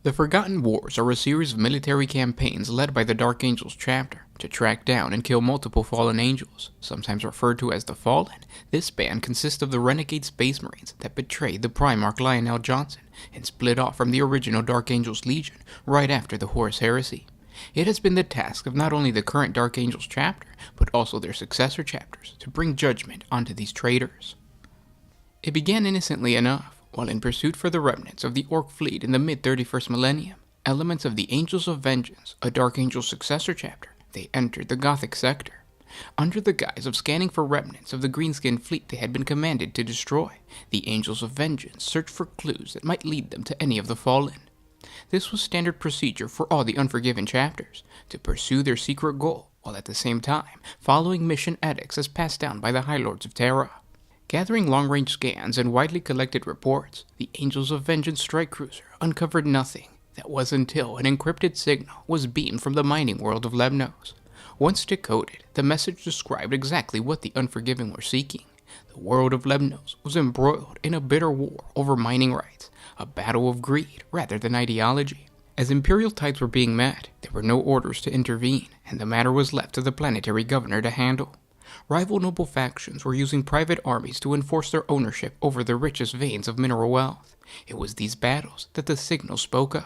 The Forgotten Wars are a series of military campaigns led by the Dark Angels chapter to track down and kill multiple fallen angels. Sometimes referred to as the Fallen, this band consists of the renegade Space Marines that betrayed the Primarch Lionel Johnson and split off from the original Dark Angels Legion right after the Horus Heresy. It has been the task of not only the current Dark Angels chapter, but also their successor chapters to bring judgment onto these traitors. It began innocently enough. While in pursuit for the remnants of the Orc fleet in the mid-31st millennium, elements of the Angels of Vengeance, a Dark Angel successor chapter, they entered the Gothic sector. Under the guise of scanning for remnants of the Greenskin fleet they had been commanded to destroy, the Angels of Vengeance searched for clues that might lead them to any of the Fallen. This was standard procedure for all the Unforgiven chapters, to pursue their secret goal, while at the same time following mission edicts as passed down by the High Lords of Terra. Gathering long-range scans and widely collected reports, the Angels of Vengeance strike cruiser uncovered nothing. That was until an encrypted signal was beamed from the mining world of Lemnos. Once decoded, the message described exactly what the Unforgiven were seeking. The world of Lemnos was embroiled in a bitter war over mining rights, a battle of greed rather than ideology. As imperial tides were being met, there were no orders to intervene, and the matter was left to the planetary governor to handle. Rival noble factions were using private armies to enforce their ownership over the richest veins of mineral wealth. It was these battles that the signal spoke of.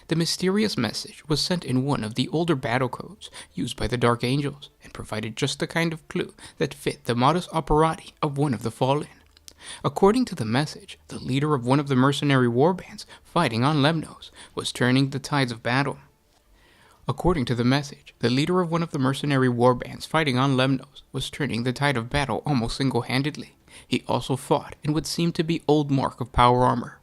The mysterious message was sent in one of the older battle codes used by the Dark Angels, and provided just the kind of clue that fit the modus operandi of one of the Fallen. According to the message, the leader of one of the mercenary warbands fighting on Lemnos was turning the tides of battle. According to the message, the leader of one of the mercenary warbands fighting on Lemnos was turning the tide of battle almost single-handedly. He also fought in what seemed to be old mark of power armor.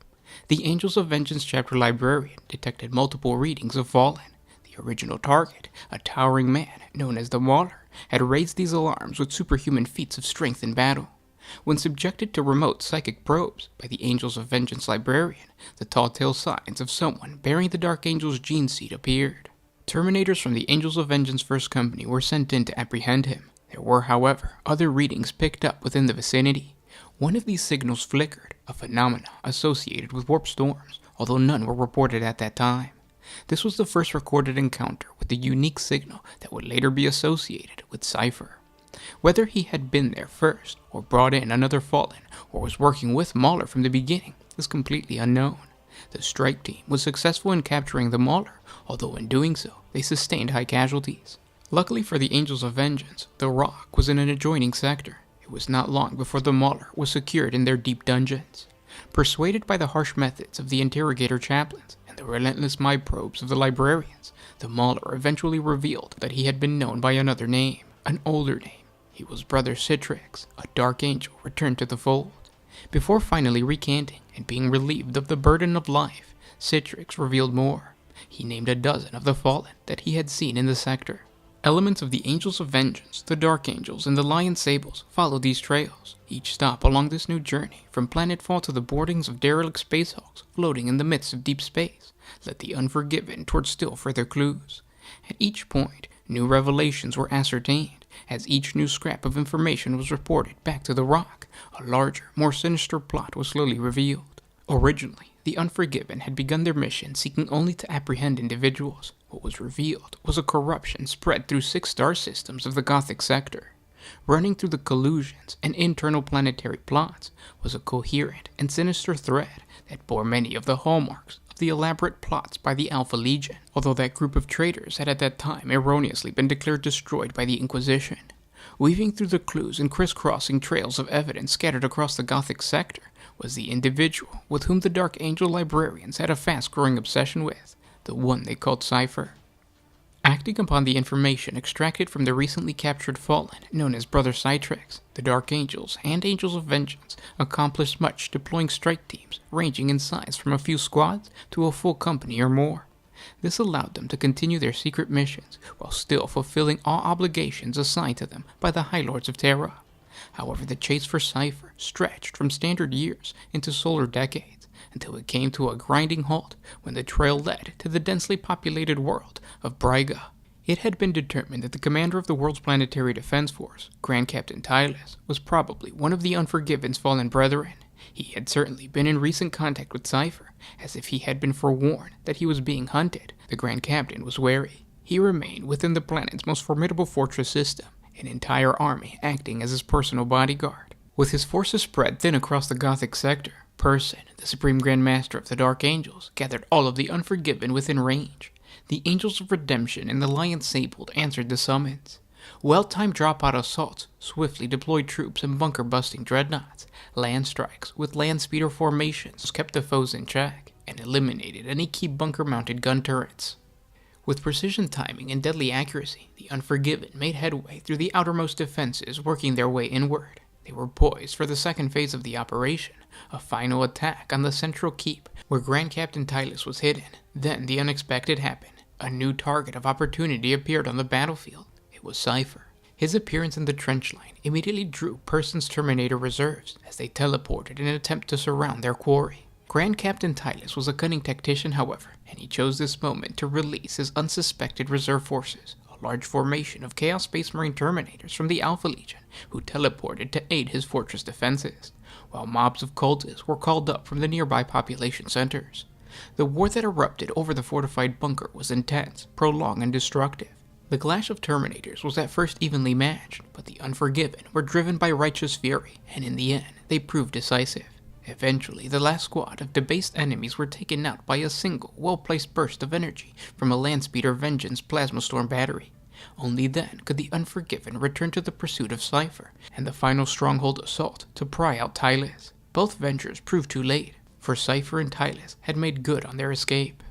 The Angels of Vengeance chapter librarian detected multiple readings of Fallen. The original target, a towering man known as the Mauler, had raised these alarms with superhuman feats of strength in battle. When subjected to remote psychic probes by the Angels of Vengeance librarian, the telltale signs of someone bearing the Dark Angel's gene seed appeared. Terminators from the Angels of Vengeance First Company were sent in to apprehend him. There were, however, other readings picked up within the vicinity. One of these signals flickered, a phenomena associated with warp storms, although none were reported at that time. This was the first recorded encounter with the unique signal that would later be associated with Cypher. Whether he had been there first, or brought in another Fallen, or was working with Mauler from the beginning, is completely unknown. The strike team was successful in capturing the Mauler, although in doing so, they sustained high casualties. Luckily for the Angels of Vengeance, the Rock was in an adjoining sector. It was not long before the Mauler was secured in their deep dungeons. Persuaded by the harsh methods of the interrogator chaplains and the relentless mind probes of the librarians, the Mauler eventually revealed that he had been known by another name, an older name. He was Brother Citrix, a Dark Angel returned to the fold. Before finally recanting and being relieved of the burden of life, Citrix revealed more. He named a dozen of the Fallen that he had seen in the sector. Elements of the Angels of Vengeance, the Dark Angels, and the Lion Sables followed these trails. Each stop along this new journey, from planetfall to the boardings of derelict space hulks floating in the midst of deep space, led the Unforgiven towards still further clues. At each point, new revelations were ascertained. As each new scrap of information was reported back to the Rock, a larger, more sinister plot was slowly revealed. Originally, the Unforgiven had begun their mission seeking only to apprehend individuals. What was revealed was a corruption spread through 6 star systems of the Gothic sector. Running through the collusions and internal planetary plots was a coherent and sinister thread that bore many of the hallmarks of the elaborate plots by the Alpha Legion, although that group of traitors had at that time erroneously been declared destroyed by the Inquisition. Weaving through the clues and crisscrossing trails of evidence scattered across the Gothic sector was the individual with whom the Dark Angel librarians had a fast-growing obsession with, the one they called Cypher. Acting upon the information extracted from the recently captured Fallen known as Brother Citrix, the Dark Angels and Angels of Vengeance accomplished much, deploying strike teams ranging in size from a few squads to a full company or more. This allowed them to continue their secret missions while still fulfilling all obligations assigned to them by the High Lords of Terra. However, the chase for Cypher stretched from standard years into solar decades, until it came to a grinding halt when the trail led to the densely populated world of Briga. It had been determined that the commander of the world's planetary defense force, Grand Captain Tylus, was probably one of the Unforgiven's fallen brethren. He had certainly been in recent contact with Cypher, as if he had been forewarned that he was being hunted. The Grand Captain was wary. He remained within the planet's most formidable fortress system, an entire army acting as his personal bodyguard. With his forces spread thin across the Gothic sector, Person, the Supreme Grand Master of the Dark Angels, gathered all of the Unforgiven within range. The Angels of Redemption and the Lion Sables answered the summons. Well-timed drop-out assaults, swiftly deployed troops and bunker-busting dreadnoughts, land strikes with land speeder formations kept the foes in check, and eliminated any key bunker-mounted gun turrets. With precision timing and deadly accuracy, the Unforgiven made headway through the outermost defenses, working their way inward. They were poised for the second phase of the operation, a final attack on the central keep, where Grand Captain Tylus was hidden. Then the unexpected happened. A new target of opportunity appeared on the battlefield. It was Cypher. His appearance in the trench line immediately drew Person's Terminator reserves as they teleported in an attempt to surround their quarry. Grand Captain Tylus was a cunning tactician, however, and he chose this moment to release his unsuspected reserve forces, a large formation of Chaos Space Marine Terminators from the Alpha Legion, who teleported to aid his fortress defenses, while mobs of cultists were called up from the nearby population centers. The war that erupted over the fortified bunker was intense, prolonged, and destructive. The clash of Terminators was at first evenly matched, but the Unforgiven were driven by righteous fury, and in the end, they proved decisive. Eventually, the last squad of debased enemies were taken out by a single, well-placed burst of energy from a Landspeeder Vengeance Plasma Storm battery. Only then could the Unforgiven return to the pursuit of Cypher, and the final stronghold assault to pry out Tylus. Both ventures proved too late, for Cypher and Tylus had made good on their escape.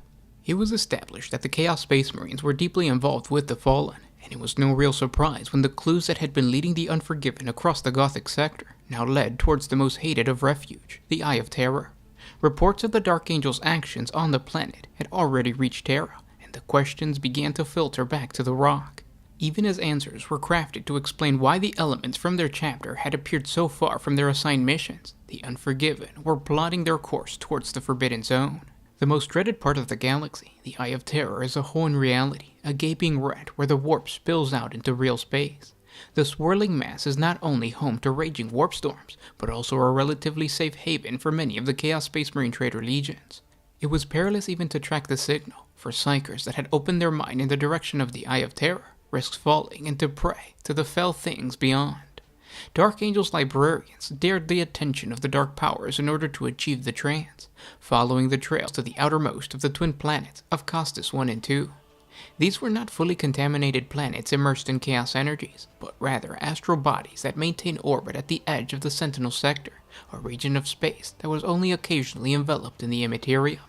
It was established that the Chaos Space Marines were deeply involved with the Fallen, and it was no real surprise when the clues that had been leading the Unforgiven across the Gothic sector now led towards the most hated of refuge, the Eye of Terror. Reports of the Dark Angel's actions on the planet had already reached Terra, and the questions began to filter back to the Rock. Even as answers were crafted to explain why the elements from their chapter had appeared so far from their assigned missions, the Unforgiven were plotting their course towards the Forbidden Zone. The most dreaded part of the galaxy, the Eye of Terror, is a hole in reality, a gaping rent where the warp spills out into real space. The swirling mass is not only home to raging warp storms, but also a relatively safe haven for many of the Chaos Space Marine Trader legions. It was perilous even to track the signal, for psychers that had opened their mind in the direction of the Eye of Terror risked falling into prey to the fell things beyond. Dark Angel's librarians dared the attention of the Dark Powers in order to achieve the trance, following the trails to the outermost of the twin planets of Costus 1 and 2. These were not fully contaminated planets immersed in chaos energies, but rather astral bodies that maintain orbit at the edge of the Sentinel sector, a region of space that was only occasionally enveloped in the immaterium.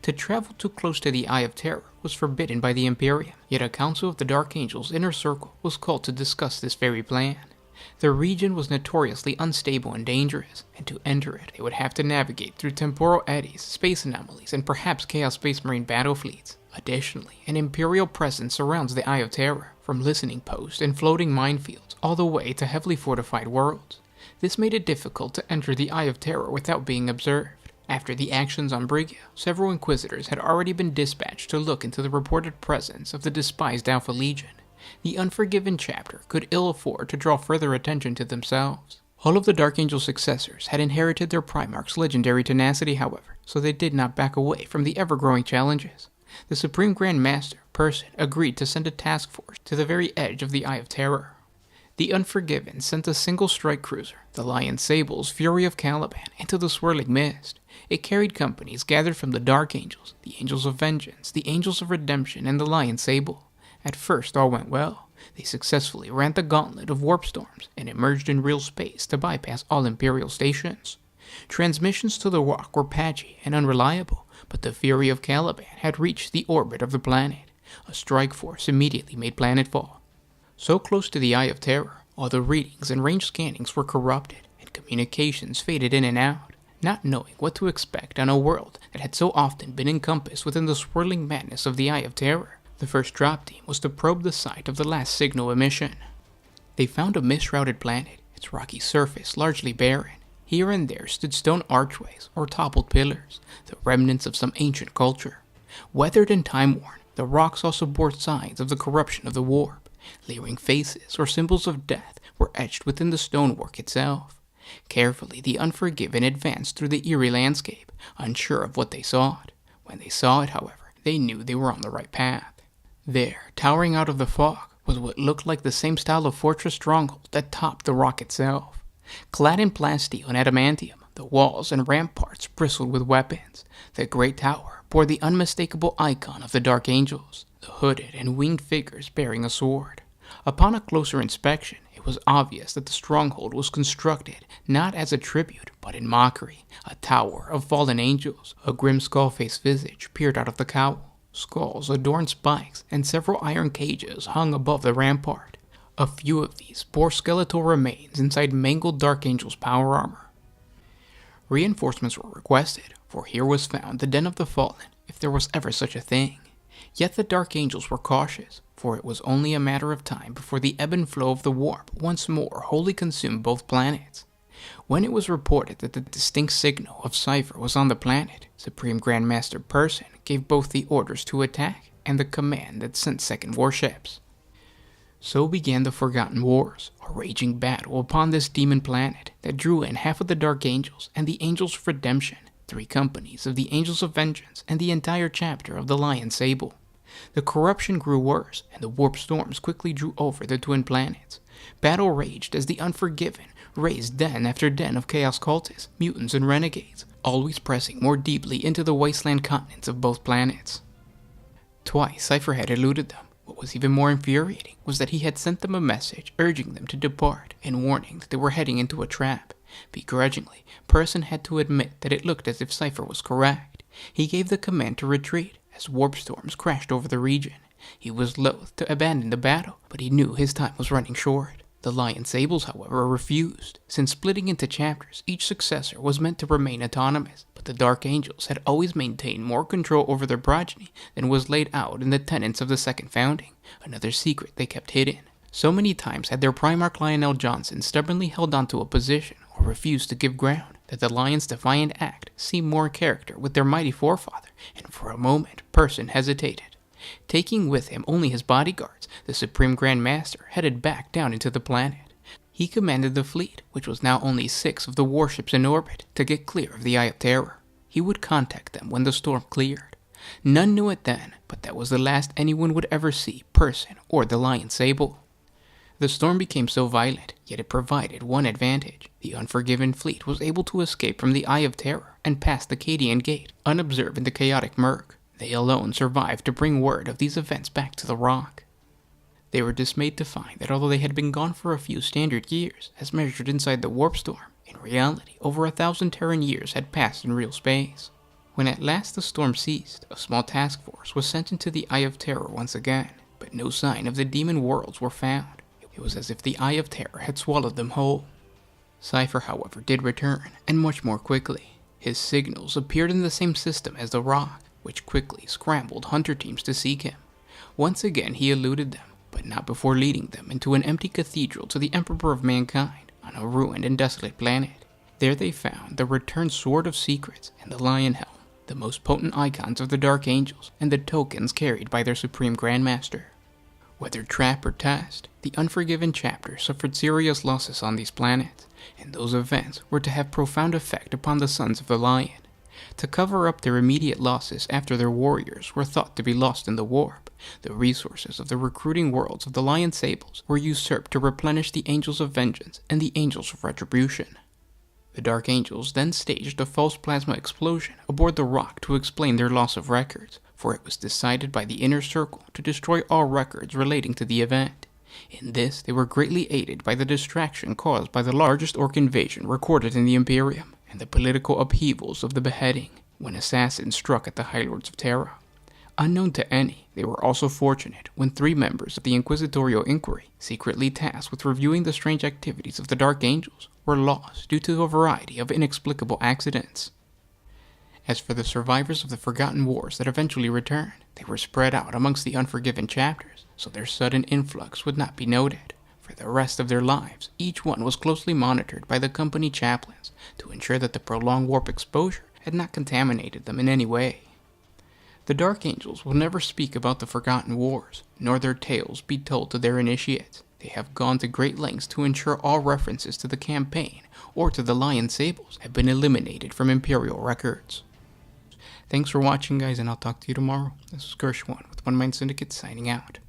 To travel too close to the Eye of Terror was forbidden by the Imperium, yet a council of the Dark Angel's inner circle was called to discuss this very plan. The region was notoriously unstable and dangerous, and to enter it, they would have to navigate through temporal eddies, space anomalies, and perhaps Chaos Space Marine battle fleets. Additionally, an Imperial presence surrounds the Eye of Terror, from listening posts and floating minefields all the way to heavily fortified worlds. This made it difficult to enter the Eye of Terror without being observed. After the actions on Briga, several Inquisitors had already been dispatched to look into the reported presence of the despised Alpha Legion. The Unforgiven chapter could ill afford to draw further attention to themselves. All of the Dark Angel successors had inherited their Primarch's legendary tenacity, however, so they did not back away from the ever-growing challenges. The Supreme Grand Master, Person, agreed to send a task force to the very edge of the Eye of Terror. The Unforgiven sent a single strike cruiser, the Lion Sables, Fury of Caliban, into the swirling mist. It carried companies gathered from the Dark Angels, the Angels of Vengeance, the Angels of Redemption, and the Lion Sable. At first, all went well. They successfully ran the gauntlet of warp storms and emerged in real space to bypass all Imperial stations. Transmissions to the Rock were patchy and unreliable, but the Fury of Caliban had reached the orbit of the planet. A strike force immediately made planetfall. So close to the Eye of Terror, all the readings and range scannings were corrupted, and communications faded in and out. Not knowing what to expect on a world that had so often been encompassed within the swirling madness of the Eye of Terror, the first drop team was to probe the site of the last signal emission. They found a mist-shrouded planet, its rocky surface largely barren. Here and there stood stone archways or toppled pillars, the remnants of some ancient culture. Weathered and time-worn, the rocks also bore signs of the corruption of the warp. Leering faces or symbols of death were etched within the stonework itself. Carefully, the Unforgiven advanced through the eerie landscape, unsure of what they sought. When they saw it, however, they knew they were on the right path. There, towering out of the fog, was what looked like the same style of fortress stronghold that topped the rock itself. Clad in plasteel and adamantium, the walls and ramparts bristled with weapons. The great tower bore the unmistakable icon of the Dark Angels, the hooded and winged figures bearing a sword. Upon a closer inspection, it was obvious that the stronghold was constructed not as a tribute, but in mockery, a tower of fallen angels. A grim skull-faced visage peered out of the cowl. Skulls adorned spikes, and several iron cages hung above the rampart. A few of these bore skeletal remains inside mangled Dark Angels' power armor. Reinforcements were requested, for here was found the Den of the Fallen, if there was ever such a thing. Yet the Dark Angels were cautious, for it was only a matter of time before the ebb and flow of the warp once more wholly consumed both planets. When it was reported that the distinct signal of Cipher was on the planet, Supreme Grandmaster Person gave both the orders to attack and the command that sent second warships. So began the Forgotten Wars, a raging battle upon this demon planet that drew in half of the Dark Angels and the Angels of Redemption, 3 companies of the Angels of Vengeance, and the entire chapter of the Lion Sable. The corruption grew worse, and the warp storms quickly drew over the twin planets. Battle raged as the Unforgiven raised den after den of Chaos cultists, mutants, and renegades, always pressing more deeply into the wasteland continents of both planets. Twice Cipher had eluded them. What was even more infuriating was that he had sent them a message urging them to depart and warning that they were heading into a trap. Begrudgingly, Person had to admit that it looked as if Cipher was correct. He gave the command to retreat as warp storms crashed over the region. He was loath to abandon the battle, but he knew his time was running short. The Lion Sables, however, refused. Since splitting into chapters, each successor was meant to remain autonomous, but the Dark Angels had always maintained more control over their progeny than was laid out in the tenets of the second founding, another secret they kept hidden. So many times had their Primarch Lionel Johnson stubbornly held onto a position or refused to give ground, that the Lion's defiant act seemed more in character with their mighty forefather, and for a moment Person hesitated. Taking with him only his bodyguards, the Supreme Grand Master headed back down into the planet. He commanded the fleet, which was now only 6 of the warships in orbit, to get clear of the Eye of Terror. He would contact them when the storm cleared. None knew it then, but that was the last anyone would ever see Person or the Lion Sable. The storm became so violent, yet it provided one advantage. The Unforgiven fleet was able to escape from the Eye of Terror and pass the Cadian Gate, unobserved in the chaotic murk. They alone survived to bring word of these events back to the Rock. They were dismayed to find that although they had been gone for a few standard years, as measured inside the warp storm, in reality over 1,000 Terran years had passed in real space. When at last the storm ceased, a small task force was sent into the Eye of Terror once again, but no sign of the demon worlds were found. It was as if the Eye of Terror had swallowed them whole. Cipher, however, did return, and much more quickly. His signals appeared in the same system as the Rock, which quickly scrambled hunter teams to seek him. Once again he eluded them, but not before leading them into an empty cathedral to the Emperor of Mankind on a ruined and desolate planet. There they found the returned Sword of Secrets and the Lion Helm, the most potent icons of the Dark Angels and the tokens carried by their Supreme Grandmaster. Whether trap or test, the Unforgiven chapter suffered serious losses on these planets, and those events were to have profound effect upon the Sons of the Lion. To cover up their immediate losses after their warriors were thought to be lost in the warp, the resources of the recruiting worlds of the Lion Sables were usurped to replenish the Angels of Vengeance and the Angels of Retribution. The Dark Angels then staged a false plasma explosion aboard the Rock to explain their loss of records, for it was decided by the Inner Circle to destroy all records relating to the event. In this, they were greatly aided by the distraction caused by the largest orc invasion recorded in the Imperium, and the political upheavals of the beheading, when assassins struck at the High Lords of Terra. Unknown to any, they were also fortunate when 3 members of the Inquisitorial Inquiry, secretly tasked with reviewing the strange activities of the Dark Angels, were lost due to a variety of inexplicable accidents. As for the survivors of the Forgotten Wars that eventually returned, they were spread out amongst the Unforgiven chapters, so their sudden influx would not be noted. For the rest of their lives, each one was closely monitored by the company chaplains to ensure that the prolonged warp exposure had not contaminated them in any way. The Dark Angels will never speak about the Forgotten Wars, nor their tales be told to their initiates. They have gone to great lengths to ensure all references to the campaign or to the Lion Sables have been eliminated from Imperial records. Thanks for watching, guys, and I'll talk to you tomorrow. This is Gershwan with One Mind Syndicate signing out.